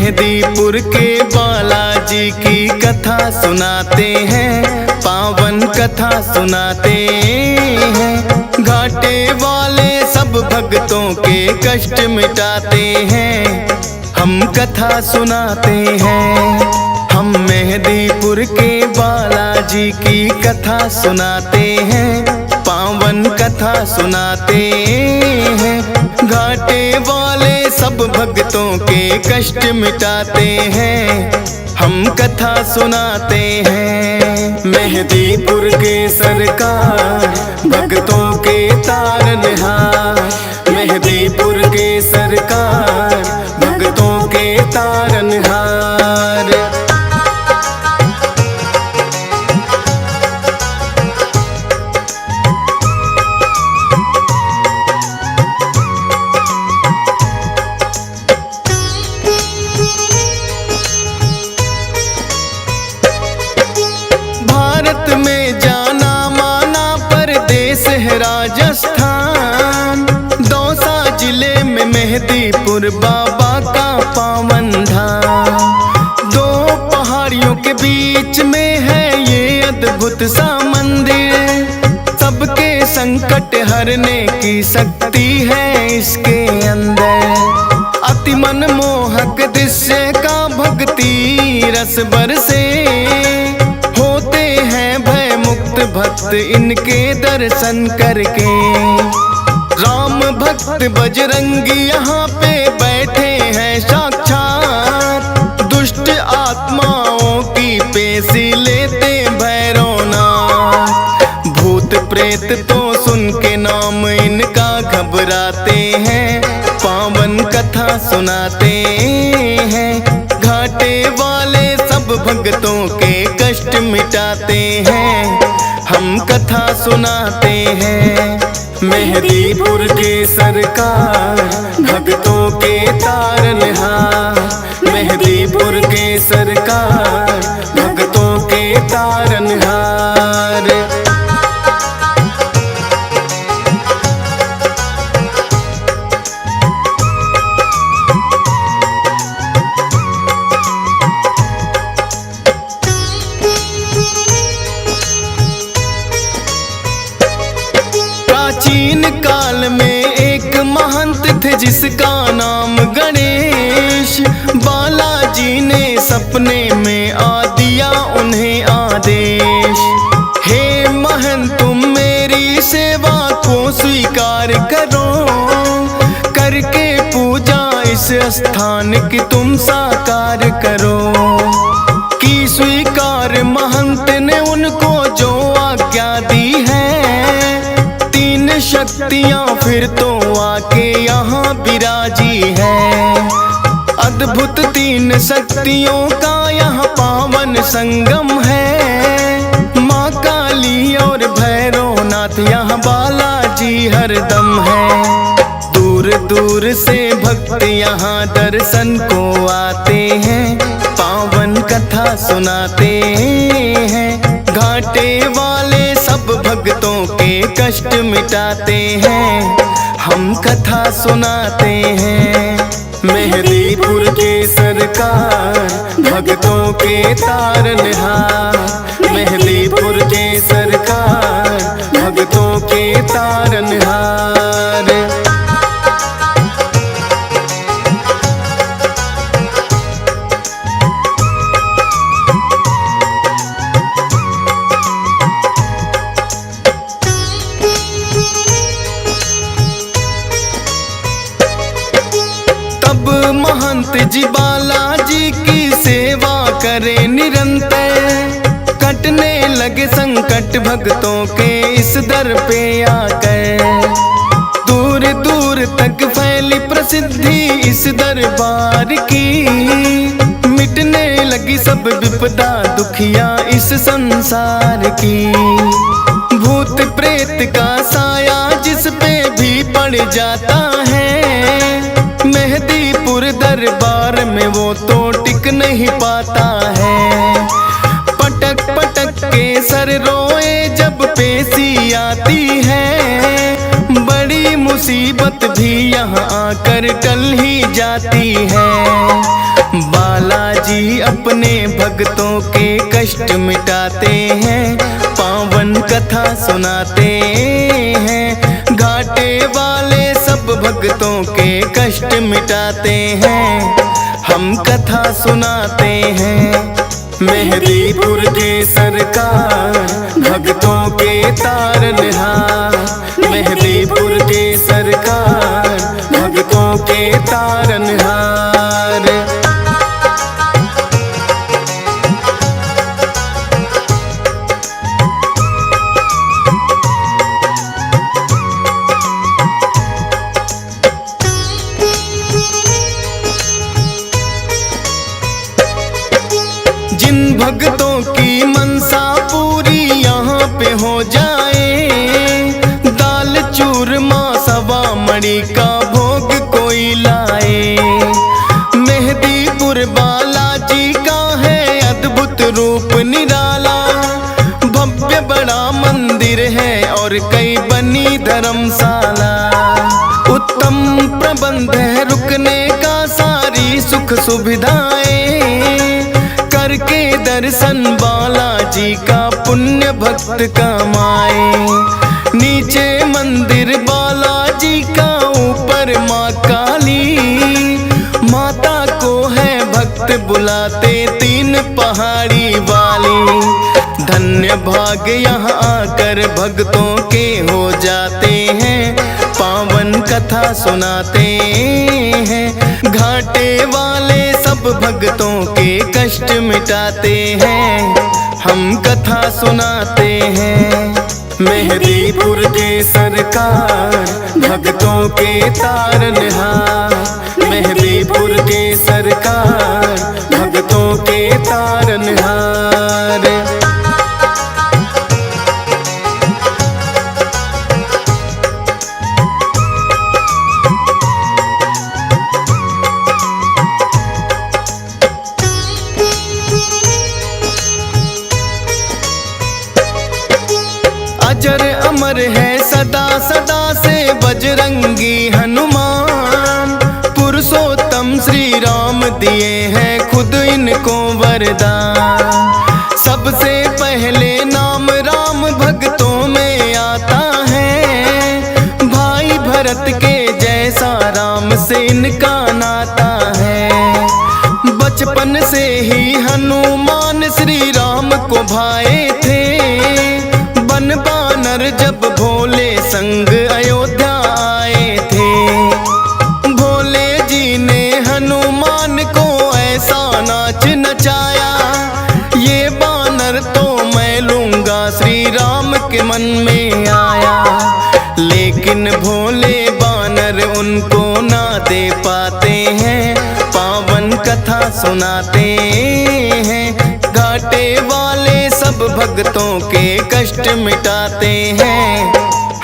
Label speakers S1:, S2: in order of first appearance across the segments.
S1: मेहंदीपुर के बालाजी की कथा सुनाते हैं, पावन कथा सुनाते हैं। घाटे वाले सब भक्तों के कष्ट मिटाते हैं, हम कथा सुनाते हैं। हम मेहंदीपुर के बालाजी की कथा सुनाते हैं, पावन कथा सुनाते हैं। घाटे वाले सब भक्तों के कष्ट मिटाते हैं, हम कथा सुनाते हैं। मेहंदीपुर के सरकार भक्तों के तारनहार, मेहंदीपुर के सरकार भक्तों के तारनहार। में जाना माना परदेश है राजस्थान, दौसा जिले में मेहंदीपुर बाबा का पावन धाम। दो पहाड़ियों के बीच में है ये अद्भुत सा मंदिर, सबके संकट हरने की शक्ति है इसके अंदर। अति मनमोहक दृश्य का भक्ति रस बरसे, भक्त इनके दर्शन करके। राम भक्त बजरंगी यहाँ पे बैठे हैं साक्षात, दुष्ट आत्माओं की पेशी लेते भैरवनाथ। भूत प्रेत तो सुन के नाम इनका घबराते हैं, पावन कथा सुनाते हैं। घाटे वाले सब भक्तों के कष्ट मिटाते हैं, हम कथा सुनाते हैं। मेहंदीपुर के सरकार भक्तों के तारनहार, मेहंदीपुर के सरकार भक्तों के तारनहार। प्राचीन काल में एक महंत थे जिसका नाम गणेश। बालाजी ने सपने में आ दिया उन्हें आदेश, हे महंत तुम मेरी सेवा को स्वीकार करो, करके पूजा इस स्थान की तुम साकार करो। की स्वीकार महंत ने उनको जो आज्ञा दी है, शक्तियां फिर तो आके यहाँ विराजी है। अद्भुत तीन शक्तियों का यहाँ पावन संगम है। माँ काली और भैरवनाथ यहाँ बालाजी हरदम है। दूर दूर से भक्त यहाँ दर्शन को आते हैं, पावन कथा सुनाते हैं। घाटे वाले सब भक्तों के कष्ट मिटाते हैं, हम कथा सुनाते हैं। मेहंदीपुर के सरकार भक्तों के तारनहार, मेहंदीपुर के सरकार भक्तों के तारनहार। महंत जी बालाजी की सेवा करे निरंतर, कटने लगे संकट भक्तों के इस दर पे आकर। दूर दूर तक फैली प्रसिद्धि इस दरबार की, मिटने लगी सब विपदा दुखिया इस संसार की। भूत प्रेत का साया जिस पे भी पड़ जाता है, मेहंदीपुर दरबार में वो तो टिक नहीं पाता है। पटक पटक के सर रोए जब पेशी आती है, बड़ी मुसीबत भी यहाँ आकर टल ही जाती है। अपने भक्तों के कष्ट मिटाते हैं, पावन कथा सुनाते हैं। घाटे वाले सब भक्तों के कष्ट मिटाते हैं, हम कथा सुनाते हैं। मेहदीपुर के सरकार भक्तों के तारनहार, मेहदीपुर के सरकार भक्तों के तारनहार। जिन भक्तों की मनसा पूरी यहाँ पे हो जाए, दाल चूरमा सवा मणि का भोग कोई लाए। मेहदीपुर बालाजी का है अद्भुत रूप निराला, भव्य बड़ा मंदिर है और कई बनी धर्मशाला। उत्तम प्रबंध है रुकने का, सारी सुख सुविधाएं, करके दर्शन बालाजी का पुण्य भक्त कमाए। नीचे मंदिर बालाजी का, ऊपर माँ काली, माता को है भक्त बुलाते तीन पहाड़ी वाली। धन्य भाग यहाँ आकर भक्तों के हो जाते हैं, पावन कथा सुनाते हैं। घाटे वाले सब भक्तों के कष्ट मिटाते हैं, हम कथा सुनाते हैं। मेहदीपुर के सरकार भक्तों के तारनहार, मेहदीपुर के सरकार भक्तों के तारनहार। अजर अमर है सदा सदा से बजरंगी हनुमान, पुरुषोत्तम श्री राम दिए हैं खुद इनको वरदान। सबसे पहले नाम राम भक्तों में आता है, भाई भरत के जैसा राम से इनका नाता है। बचपन से ही हनुमान श्री राम को भाए थे, बन बानर जब भोले संग अयोध्या आए थे। भोले जी ने हनुमान को ऐसा नाच नचाया, ये बानर तो मैं लूंगा श्री राम के मन में आया। लेकिन भोले बानर उनको ना दे पाते हैं, पावन कथा सुनाते हैं। घाटे वाले सब भक्तों के कष्ट मिटाते हैं,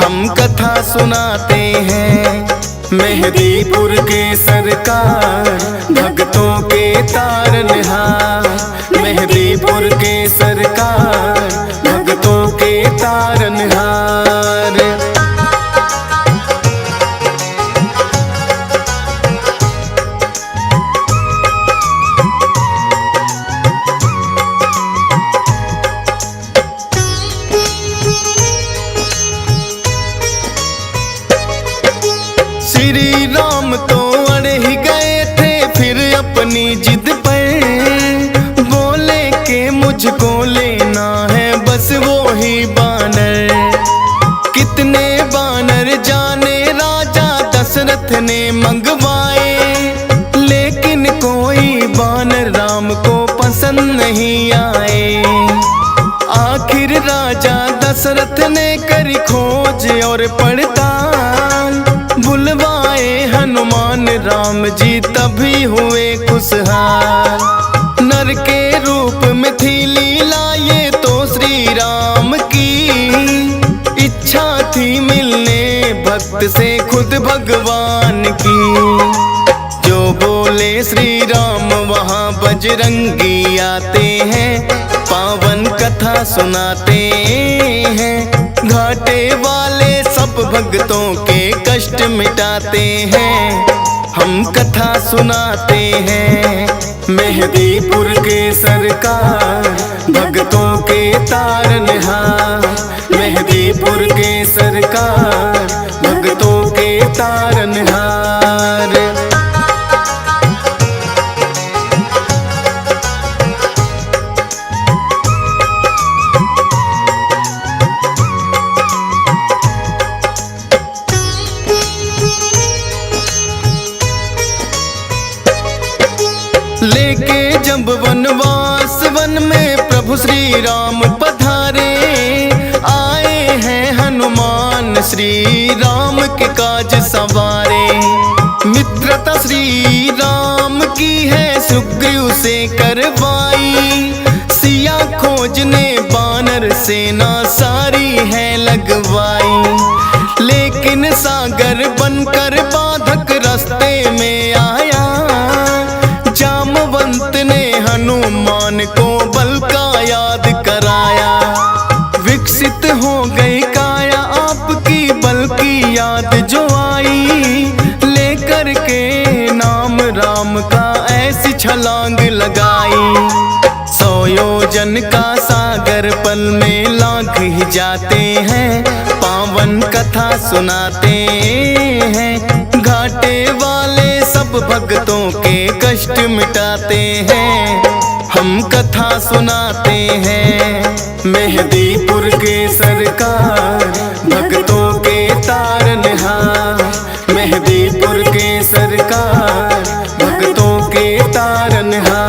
S1: हम कथा सुनाते हैं। मेहदीपुर के सरकार भक्तों के तारनहार, मेहदीपुर के सरकार भक्तों के तारनहार। श्री राम तो अड़ ही गए थे फिर अपनी जिद पर, बोले के मुझको लेना है बस वो ही बानर। कितने बानर जाने राजा दशरथ ने मंगवाए, लेकिन कोई बानर राम को पसंद नहीं आए। आखिर राजा दशरथ ने करी खोज और पड़ताल, बुलवाए हनुमान राम जी तभी हुए खुशहाल। नर के रूप में थी लीला ये तो श्री राम की, इच्छा थी मिलने भक्त से खुद भगवान की। जो बोले श्री राम वहाँ बजरंगी आते हैं, पावन कथा सुनाते हैं। घाटे वाले सब भक्तों के कष्ट मिटाते हैं, हम कथा सुनाते हैं। मेहदीपुर के सरकार भक्तों के तारनहार। मेहदीपुर के सरकार भक्तों के तारनहार। लेके जब वनवास वन में प्रभु श्री राम पधारे, आए हैं हनुमान श्री राम के काज सवारे। मित्रता श्री राम की है सुग्रीव से करवाई, सिया खोजने बानर सेना सारी है लगवाई। लेकिन सागर बनकर बाधक रास्ते में आया, जामवंत ने हनुमान को बल का याद कराया। विकसित हो गई काया आपकी बल की याद जो आई, लेकर के नाम राम का ऐसी छलांग लगाई। 100 योजन का सागर पल में लांघ ही जाते हैं, पावन कथा सुनाते हैं। घाटे वाले सब भक्तों के कष्ट मिटाते हैं, हम कथा सुनाते हैं। मेहदीपुर के सरकार भक्तों के तारनहार। मेहदीपुर के सरकार भक्तों के तारनहार।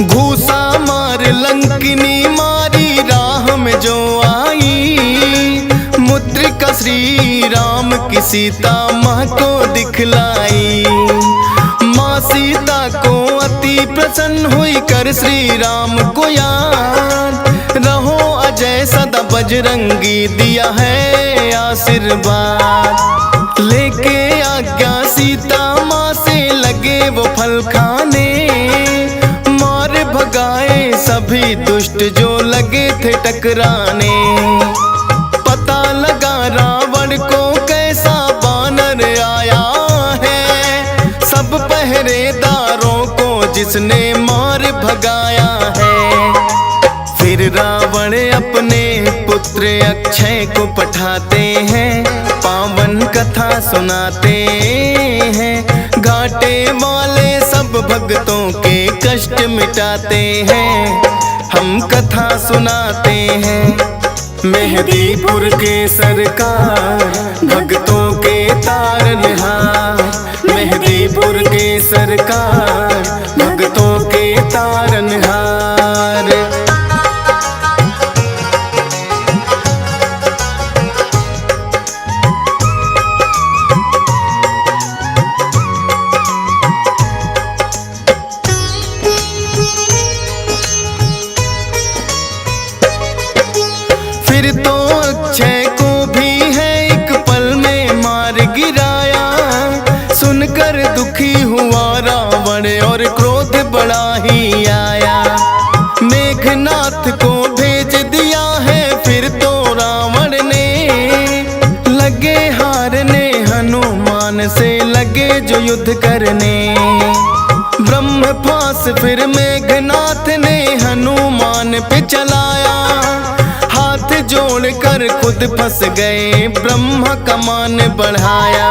S1: घूसा मार लंकिनी मारी राह में जो आई, मुद्रिका श्री राम की सीता माँ को दिखलाई। माँ सीता को अति प्रसन्न हुई कर श्री राम को याद, रहो अजय सदा बजरंगी दिया है आशीर्वाद। लेके आज्ञा सीता माँ से लगे वो फल खाने, भगाए सभी दुष्ट जो लगे थे टकराने। पता लगा रावण को कैसा बानर आया है, सब पहरेदारों को जिसने मार भगाया है। फिर रावण अपने पुत्र अक्षय को पठाते हैं, पावन कथा सुनाते हैं। घाटे वाले सब भक्तों के कष्ट मिटाते हैं, हम कथा सुनाते हैं। मेहदीपुर के सरकार भक्तों के तारनहार। मेहदीपुर के सरकार भक्तों के तारनहार। फिर तो अक्षय को भी है एक पल में मार गिराया, सुनकर दुखी हुआ रावण और क्रोध बड़ा ही आया। मेघनाथ को भेज दिया है फिर तो रावण ने, लगे हारने हनुमान से लगे जो युद्ध करने। ब्रह्मपास फिर मेघनाथ ने हनुमान पे चलाया, हाथ जोड़कर खुद फंस गए ब्रह्मा कमान बढ़ाया।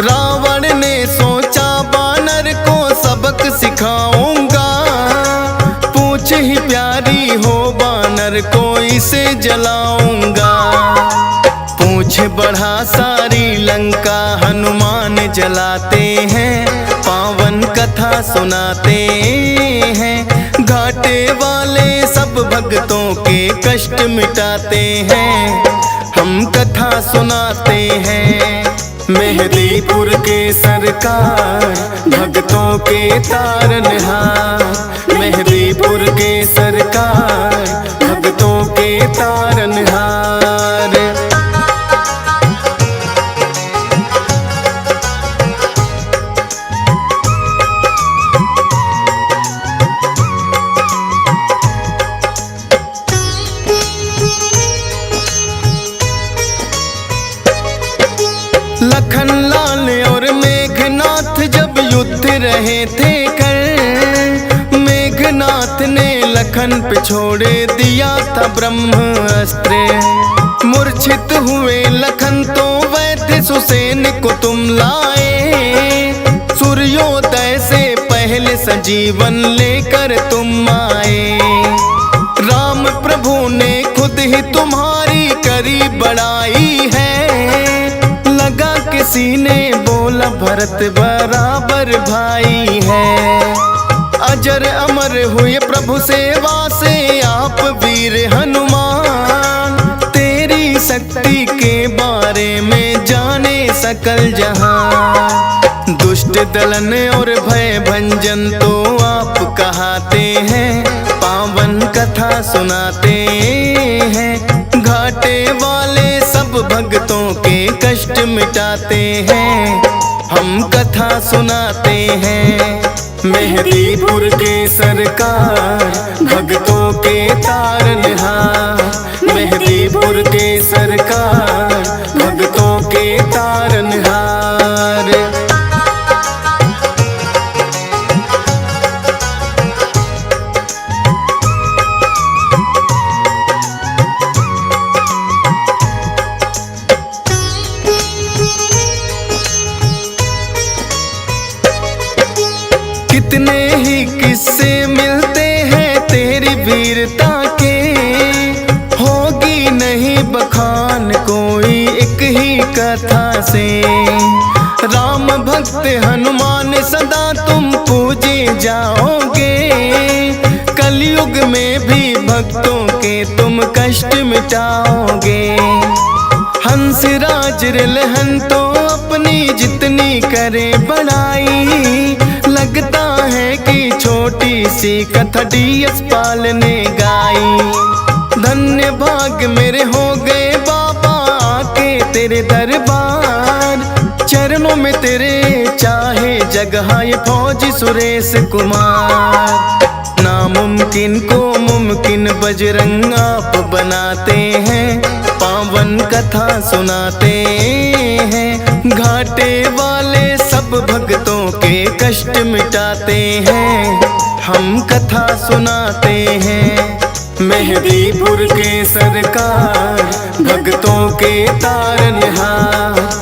S1: रावण ने सोचा बानर को सबक सिखाऊंगा, पूछ ही प्यारी हो बानर को इसे जलाऊंगा। पूछ बढ़ा सारी लंका हनुमान जलाते हैं, पावन कथा सुनाते हैं। घाटे वाले सब भक्तों के कष्ट मिटाते हैं, हम कथा सुनाते हैं। मेहदीपुर के सरकार भक्तों के तारनहार। मेहदीपुर के सरकार भक्तों के तारनहार। लखन पे छोड़े दिया था ब्रह्मास्त्र। मूर्छित हुए लखन तो वैद्य सुसेन को तुम लाए। सूर्योदय से पहले सजीवन लेकर तुम आए। राम प्रभु ने खुद ही तुम्हारी करी बड़ाई है। लगा किसी ने बोला भरत बराबर भाई है। अजर अमर हुए प्रभु सेवा से आप वीर हनुमान। तेरी शक्ति के बारे में जाने सकल जहां। दुष्ट दलन और भय भंजन तो आप कहाते हैं। पावन कथा सुनाते हैं। घाटे वाले सब भक्तों के कष्ट मिटाते हैं। हम कथा सुनाते हैं। मेहदीपुर के सरकार भक्तों के तारनहार। मेहदीपुर के सरकार भक्तों के तारनहार। कितने ही किस्से मिलते हैं तेरी वीरता के। होगी नहीं बखान कोई एक ही कथा से। राम भक्त हनुमान सदा तुम पूजे जाओगे। कलयुग में भी भक्तों के तुम कष्ट मिटाओगे। हंसराज रिलहन तो अपनी जितनी करे बड़ाई। लगता है कि छोटी सी कथा DS पाल ने गाई। धन्य भाग मेरे हो गए बाबा आके तेरे दरबार। चरणों में तेरे चाहे जगह ये फौजी सुरेश कुमार। नामुमकिन को मुमकिन बजरंग आप बनाते हैं। पावन कथा सुनाते हैं। घाटे वाले सब भक्तों के कष्ट मिटाते हैं। हम कथा सुनाते हैं। मेहदीपुर के सरकार भक्तों के तारनहार।